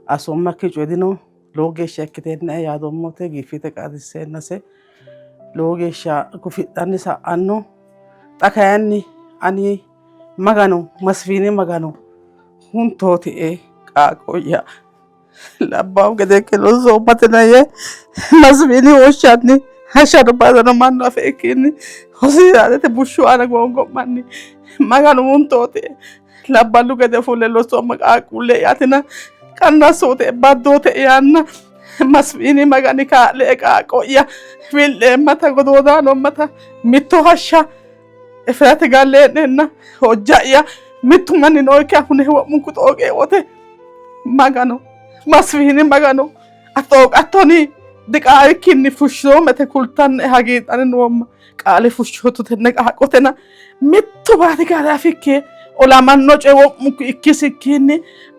አሶመክ ጮዲኖ ሎጌሻ ከተና ያዶሞቴ ጊፊተ ቃዲሰነሰ ሎጌሻ ኩፊጣንሳ አኖ ጠካያኒ አኒ መጋኑ መስፊኒ መጋኑ ሁንቶቲ ቃቆያ ለባው ገደከሎ ዞማተናየ መስፊኒ ወሻኒ ሀሸርባዘነ ማን አፈኪኒ ሆሲያለተ ቡሹ አነጎንጎ ማኒ መጋኑ ሁንቶቲ ለባሉ ገደፉ ለሎሶ መቃቁለ ያትና ቀናሶቴ ባዶቴ ያና መስፊኒ መጋኒ ካለ ቃቆያ ፊል መታ ጎዶዳ ነው መታ ሚቶ ሀሻ እፍራት ጋለና ሆጃያ ሚቱ ማን ነው ከሁን ወሙንኩ ጦቄ ወቴ መጋኑ መስፊኒ መጋኑ አቶኒ ድቃይኪኒ ፉሾ መተ ኩልታን ሀጌጣን ነው ቃለ ፉሾቱ ተነቃቆተና ሚቱ ባቲ ጋራፊኬ ኦላማኖ ጨው ወሙንኩ ኢኪስኪኒ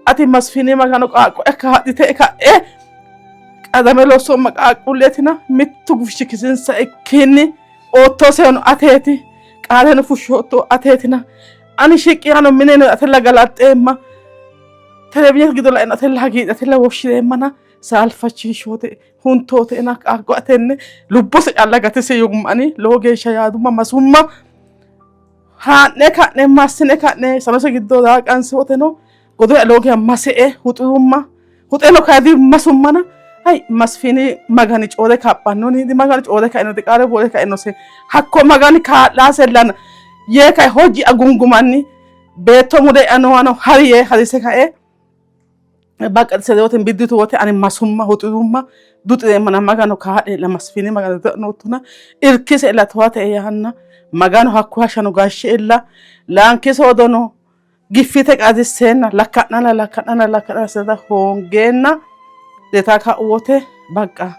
ati masfini magano qaaqo ekkaadite ka'e qadame loso maqaaquletina mittu gufshikisinsa ikkini oottoseeno ateeti qaaleeno fushshootto ateetina ani shiqqiyano mineno atella galaxxeemma televizhiine giddo laino atella hagiidhe atella woshshireemmana saalfachiishoote huntooteena qaaqo atenne lubbose calla gatise yugumani lowo geeshsha yaadumma masumma haa'ne ka'ne massine ka'ne sanose giddo daaqansiwoteno godo loge masee huxuma huxelo kadi masumana ay masfini magani coode kaaphannooni di magani coode kainoti qaale boode kainose hakko magani kaa'laasellan yee kai hojii agungumanni beetto mude anoano hariye harise kae bakka sedoten bidditu wote ani masumma hutudumma duxe mana magano kaade la masfini magano notuna irkise la tawate yahanna magano hakko hashano gashi illa laankiso dono gifite qadisena lakana seda hongenna deta ka wote bakka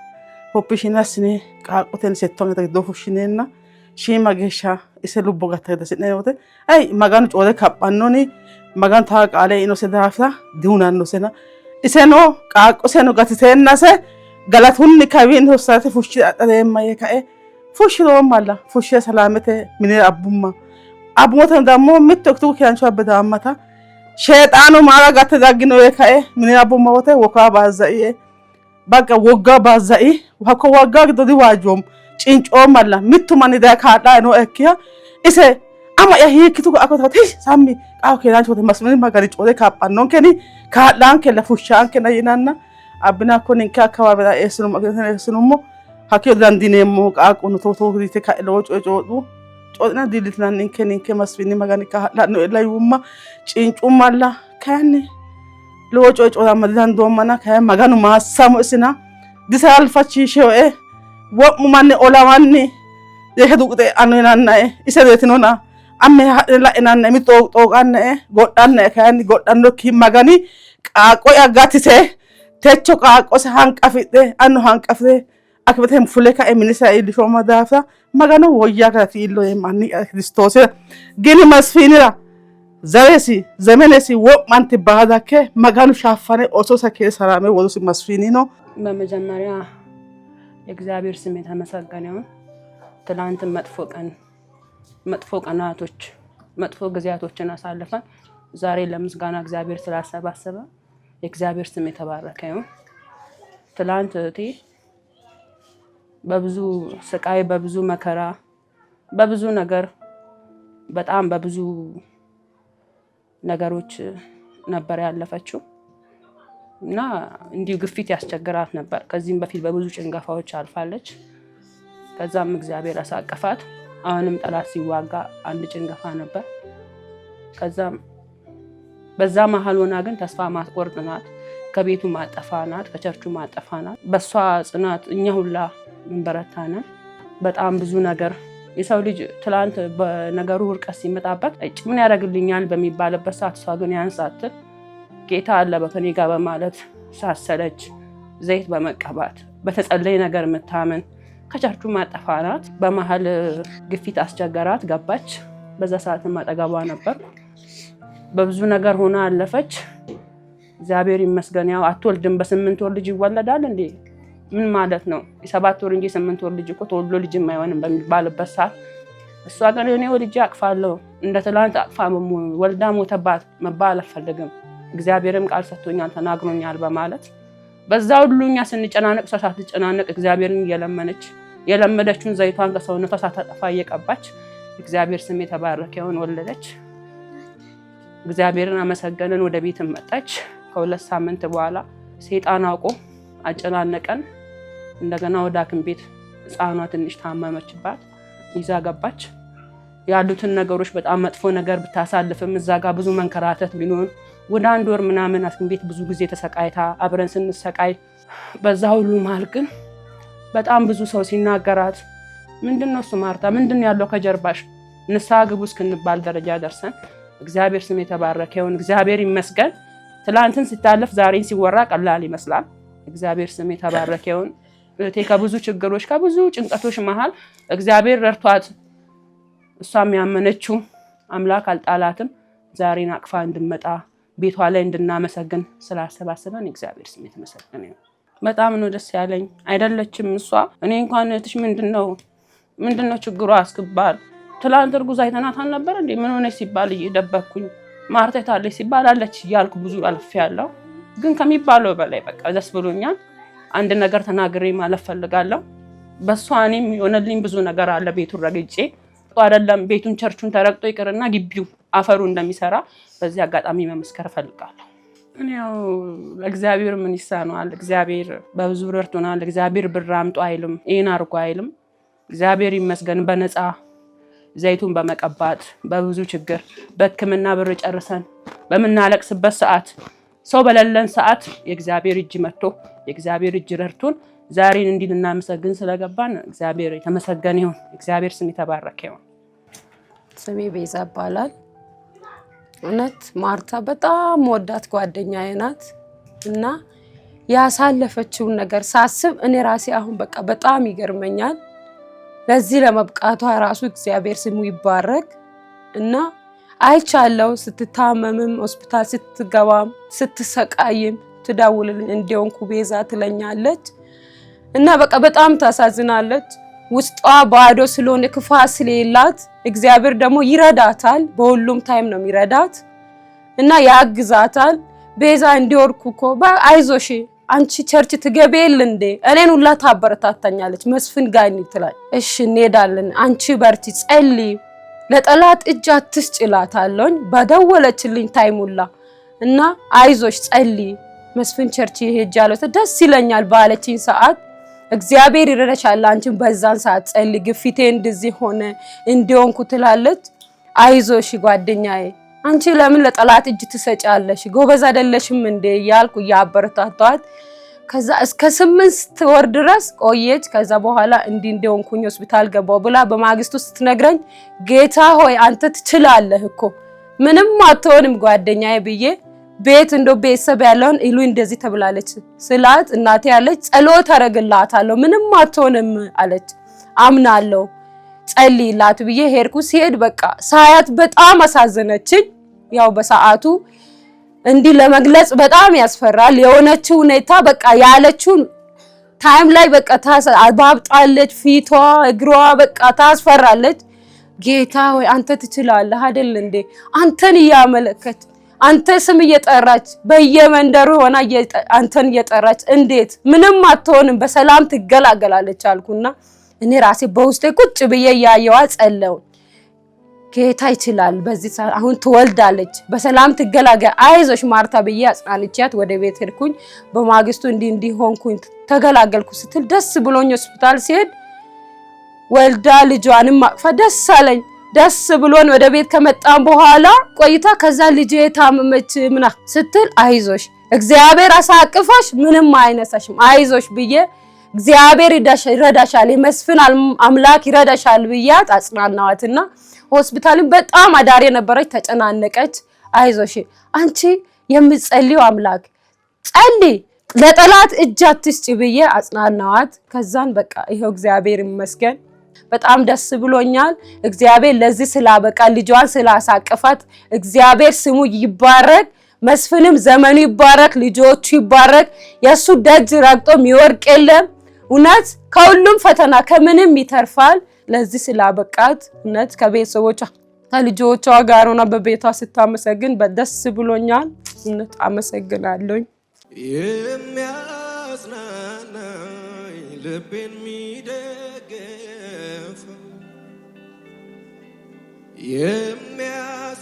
hoppishinasni qaaqoten settonga do fushinenna shima gesha ise lubbo gatta desne wote ay magano coode kaphannoni magan ta qaale ino sedaafta diunanno sena iseno qaaqoseno gatitennase galatunni kawin hosate fushi addeemaye kae fushiro malla fushi salamete mine abmoten dammo mitto tu kiancho abedamata shaytaanu mara gatte daggino kae mine abbumma wote woka baazai bakka wogga baazai hakko wogga gidodi waajom cinco malla mittu mani da kaadha no ekkiya ise ama ya hiikitu akotati sammi qaw keelancho wote masmini magari coode kaaphannon keni kaadhaan kella fushaan kena yinanna abbina konin ka akawabe da esinu magari esinummo hakyo dandineemmo qaaqono toto dite ka lo coocoodu coodna dilitnan ninke masmini magani kaadhaan elayumma cincu malla kanni lo coocooda madidan do mana kay maganu maassamo isina disal fachisho wo'mu manni olawanni yeke duqte anonanna ise detinona amme la enanna mi xooqanna godhanna kayni godhanno ki magani qaaqo agatise techo qaaqo se hanqafide anno hanqafide akbete fule ka eminisa ilisho madafa magano woyya gati illo manni kristose gini masfinira zaresi zemenesi wo'manti baadake maganu shafane ososa ke sarame wodosi masfinino በመጀመሪያ የእግዚአብሔር ስም የተመሰገነ ይሁን። ትላንት መጥፎ ቀናቶች መጥፎ ጊዜያቶችን አሳልፈን ዛሬ ለምስጋና እግዚአብሔር ስላሰባሰበ የእግዚአብሔር ስም የተባረከ ይሁን። ትላንት እቴ በብዙ ስቃይ በብዙ መከራ በብዙ ነገር በጣም በብዙ ነገሮች ነበር ያለፈችው እና እንዲሁ ግፊት ያስቸግራት ነበር። ከዚህም በፊት በብዙ ጭንገፋዎች አልፋለች። ከዛም እግዚአብሔር አሳቀፋት። አሁንም ጠላት ሲዋጋ አንድ ጭንገፋ ነበር። ከዛም በዛ መሃል ሆና ግን ተስፋ ማስቆርጥ ናት፣ ከቤቱ ማጠፋ ናት፣ ከቸርቹ ማጠፋ ናት። በሷ ጽናት እኛ ሁላ እንበረታነን። በጣም ብዙ ነገር የሰው ልጅ ትላንት በነገሩ ውርቀት ሲመጣበት ምን ያደርግልኛል በሚባልበት ሰዓት እሷ ግን ያንሳትል ጌታ አለ በከኔ ጋር በማለት ሳሰለች ዘይት በመቀባት በተጸለየ ነገር የምታምን ከቸርቹ ማጠፋ ናት። በመሃል ግፊት አስቸገራት፣ ገባች። በዛ ሰዓትም አጠገቧ ነበር። በብዙ ነገር ሆና አለፈች። እግዚአብሔር ይመስገን። ያው አትወልድም፣ በ8 ወር ልጅ ይወለዳል እንዴ? ምን ማለት ነው? የ7 ወር እንጂ 8 ወር ልጅ እኮ ተወልዶ ልጅ የማይሆንም በሚባልበት ሰዓት እሷ ግን እኔ ወልጄ አቅፋለሁ እንደ ትላንት አቅፋ ወልዳ ሞተባት መባል አልፈልግም፣ እግዚአብሔርም ቃል ሰጥቶኛል ተናግሮኛል በማለት በዛ ሁሉ እኛ ስንጨናነቅ እሷ ሳትጨናነቅ እግዚአብሔርን እየለመነች የለመደችውን ዘይቷን ከሰውነቷ ሳታጠፋ እየቀባች እግዚአብሔር ስም የተባረከ ይሁን ወለደች። እግዚአብሔርን አመሰገንን። ወደ ቤት መጣች። ከ2 ሳምንት በኋላ ሰይጣን አውቆ አጨናነቀን። እንደገና ወደ ሐኪም ቤት ህፃኗ ትንሽ ታመመችባት ይዛ ገባች። ያሉትን ነገሮች በጣም መጥፎ ነገር ብታሳልፍም እዛ ጋር ብዙ መንከራተት ቢኖር ወደ 1 ወር ምናምን ሐኪም ቤት ብዙ ጊዜ ተሰቃይታ አብረን ስንሰቃይ በዛ ሁሉ መሃል ግን በጣም ብዙ ሰው ሲናገራት ምንድነው እሱ ማርታ ምንድነው ያለው ከጀርባሽ ንስሐ ግቡ እስክንባል ደረጃ ደርሰን እግዚአብሔር ስም የተባረከ ይሁን። እግዚአብሔር ይመስገን። ትላንትን ሲታለፍ ዛሬን ሲወራ ቀላል ይመስላል። እግዚአብሔር ስም የተባረከ ይሁን። እቴ ከብዙ ችግሮች ከብዙ ጭንቀቶች መሃል እግዚአብሔር ረድቷት እሷም ያመነችው አምላክ አልጣላትም። ዛሬን አቅፋ እንድመጣ ቤቷ ላይ እንድናመሰግን ስላሰባሰበን እግዚአብሔር ስም የተመሰገነ ይሁን። በጣም ነው ደስ ያለኝ። አይደለችም እሷ እኔ እንኳን እህትሽ ምንድነው ችግሯ አስክባል ትላንት እርጉዝ አይተናታል ነበር እንዴ ምን ሆነች ሲባል እየደበኩኝ ማርታ ታለች ሲባል አለች እያልኩ ብዙ አልፌያለሁ። ግን ከሚባለው በላይ በቃ ደስ ብሎኛል። አንድ ነገር ተናግሬ ማለፍ ፈልጋለሁ። በሷ እኔም የሆነልኝ ብዙ ነገር አለ። ቤቱን ረግጬ አይደለም ቤቱን ቸርቹን ተረግጦ ይቅርና ግቢው አፈሩ እንደሚሰራ በዚህ አጋጣሚ መመስከር ፈልጋለሁ። እኔው እግዚአብሔር ምን ይሳነዋል? እግዚአብሔር በብዙ ረድቶናል። እግዚአብሔር ብር አምጡ አይልም፣ ይሄን አርጉ አይልም። እግዚአብሔር ይመስገን በነፃ ዘይቱን በመቀባት በብዙ ችግር በሕክምና ብር ጨርሰን በመናለቅስበት ሰዓት ሰው በለለን ሰዓት የእግዚአብሔር እጅ መጥቶ የእግዚአብሔር እጅ ረድቶን ዛሬን እንዲህ ልናመሰግን ስለገባን እግዚአብሔር የተመሰገነ ይሁን። እግዚአብሔር ስም የተባረከ ይሁን። ስሜ ቤዛ ይባላል። እውነት ማርታ በጣም ወዳት ጓደኛዬ ናት እና ያሳለፈችውን ነገር ሳስብ እኔ ራሴ አሁን በቃ በጣም ይገርመኛል። ለዚህ ለመብቃቷ ራሱ እግዚአብሔር ስሙ ይባረክ እና አይቻለው ስትታመምም ሆስፒታል ስትገባም ስትሰቃይም ትደውልልኝ እንደውንኩ ቤዛ ትለኛለች እና በቃ በጣም ታሳዝናለች። ውስጧ ባዶ ስለሆነ ክፋት ስለሌላት እግዚአብሔር ደግሞ ይረዳታል። በሁሉም ታይም ነው የሚረዳት እና ያግዛታል። ቤዛ እንዲወርኩኮ አይዞሽ አንቺ ቸርች ትገቤል እንዴ እኔን ሁላ ታበረታታኛለች። መስፍን ጋር ትላል እሺ እንሄዳለን አንቺ በርቺ ጸልይ ለጠላት እጅ አትስጭላታለኝ በደወለችልኝ ታይም ሁላ እና አይዞሽ ጸልይ መስፍን ቸርች ሄጃለሁ ደስ ይለኛል ባለችኝ ሰዓት እግዚአብሔር ይረዳሻል አንቺን በዛን ሰዓት ጸልይ ግፊቴ እንደዚህ ሆነ እንዲሆንኩ ትላለች። አይዞሽ ጓደኛዬ አንቺ ለምን ለጠላት እጅ ትሰጫለሽ ጎበዝ አይደለሽም እንዴ ያልኩ ያበረታታት። ከዛ እስከ 8 ወር ድረስ ቆየች። ከዛ በኋላ እንዲሆንኩኝ ሆስፒታል ገባው ብላ በማግስቱ ስትነግረኝ ጌታ ሆይ አንተ ትችላለህ እኮ ምንም አትሆንም ጓደኛዬ ብዬ ቤት ቤተሰብ ያለውን ኢሉ እንደዚህ ተብላለች ስላት እናቴ ያለች ጸሎት አረግላታለሁ ምንም አትሆንም አለች። አምናለሁ ጸልይላት ብዬ ሄድኩ። ሲሄድ በቃ ሳያት በጣም አሳዘነችኝ። ያው በሰዓቱ እንዲህ ለመግለጽ በጣም ያስፈራል። የሆነችው ሁኔታ በቃ ያለችው ታይም ላይ በቃ አባብጣለች ፊቷ እግሯ በቃ ታስፈራለች። ጌታ ሆይ አንተ ትችላለህ አይደል እንዴ አንተን ያመለከት አንተ ስም እየጠራች በየመንደሩ ሆና አንተን እየጠራች እንዴት ምንም አትሆንም በሰላም ትገላገላለች አልኩና እኔ ራሴ በውስጤ ቁጭ ብዬ ያየዋ ጸለው ጌታ ይችላል በዚህ ሰዓት አሁን ትወልዳለች በሰላም ትገላገል አይዞሽ ማርታ ብዬ አጽናንቻት ወደ ቤት ሄድኩኝ። በማግስቱ እንዲህ ሆንኩኝ ተገላገልኩ ስትል ደስ ብሎኝ ሆስፒታል ሲሄድ ወልዳ ልጇንም ማቅፋ ደስ አለኝ። ደስ ብሎን ወደ ቤት ከመጣን በኋላ ቆይታ ከዛ ልጄ ታመመች ምና ስትል አይዞሽ እግዚአብሔር አሳቅፈሽ ምንም አይነሳሽም አይዞሽ ብዬ እግዚአብሔር ይረዳሻል የመስፍን አምላክ ይረዳሻል ብያት አጽናናዋትና ሆስፒታልን በጣም አዳሪ ነበረች ተጨናነቀች። አይዞሽ አንቺ የምትጸልዩ አምላክ ጸልይ ለጠላት እጅ አትስጪ ብዬ አጽናናዋት። ከዛን በቃ ይሄው እግዚአብሔር ይመስገን በጣም ደስ ብሎኛል። እግዚአብሔር ለዚህ ስላበቃ ልጇን ስላሳቀፋት እግዚአብሔር ስሙ ይባረክ። መስፍንም ዘመኑ ይባረክ ልጆቹ ይባረክ። የሱ ደጅ ረግጦ የሚወርቅ የለም። እውነት ከሁሉም ፈተና ከምንም ይተርፋል። ለዚህ ስላበቃት እውነት ከቤተሰቦቿ ከልጆቿ ጋር ሆና በቤቷ ስታመሰግን በደስ ብሎኛል። እውነት አመሰግናለሁ። የሚያጽናናኝ ልቤን የሚደግፍ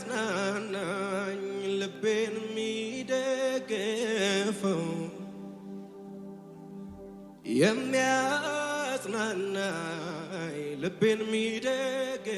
የሚያጽናናኝ ልቤን የሚደግፈው የሚያጽናናኝ ልቤን የሚደግፈው